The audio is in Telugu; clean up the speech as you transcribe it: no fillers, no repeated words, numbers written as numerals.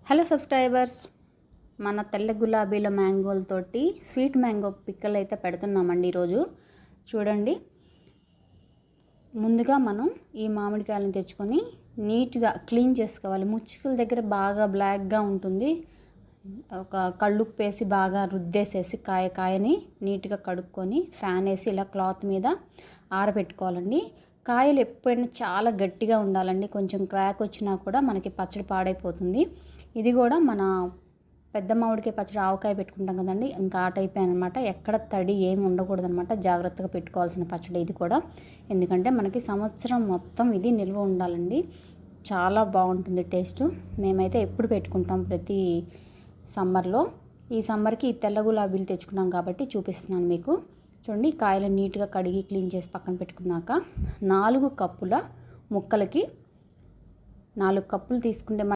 హలో సబ్స్క్రైబర్స్, మన తెల్ల గులాబీల మ్యాంగోలతోటి స్వీట్ మ్యాంగో పిక్కలు అయితే పెడుతున్నామండి ఈరోజు. చూడండి, ముందుగా మనం ఈ మామిడికాయలను తెచ్చుకొని నీట్గా క్లీన్ చేసుకోవాలి. ముచ్చుకుల దగ్గర బాగా బ్లాక్గా ఉంటుంది. ఒక కళ్ళుప్పు వేసి బాగా రుద్దేసేసి కాయని నీట్గా కడుక్కొని ఫ్యాన్ వేసి ఇలా క్లాత్ మీద ఆరబెట్టుకోవాలండి. కాయలు ఎప్పుడైనా చాలా గట్టిగా ఉండాలండి. కొంచెం క్రాక్ వచ్చినా కూడా మనకి పచ్చడి పాడైపోతుంది. ఇది కూడా మన పెద్ద మామిడికాయ పచ్చడి ఆవకాయ పెట్టుకుంటాం కదండి, ఇంకా ఆ టైప్ అనమాట. ఎక్కడ తడి ఏమి ఉండకూడదు అనమాట. జాగ్రత్తగా పెట్టుకోవాల్సిన పచ్చడి ఇది కూడా. ఎందుకంటే మనకి సంవత్సరం మొత్తం ఇది నిల్వ ఉండాలండి. చాలా బాగుంటుంది టేస్ట్. మేమైతే ఎప్పుడు పెట్టుకుంటాం ప్రతి సమ్మర్లో. ఈ సమ్మర్కి ఈ తెల్ల గులాబీలు తెచ్చుకున్నాం కాబట్టి చూపిస్తున్నాను మీకు. చూడండి, కాయలు నీట్గా కడిగి క్లీన్ చేసి పక్కన పెట్టుకున్నాక 4 కప్పుల ముక్కలకి 4 కప్పులు తీసుకుంటే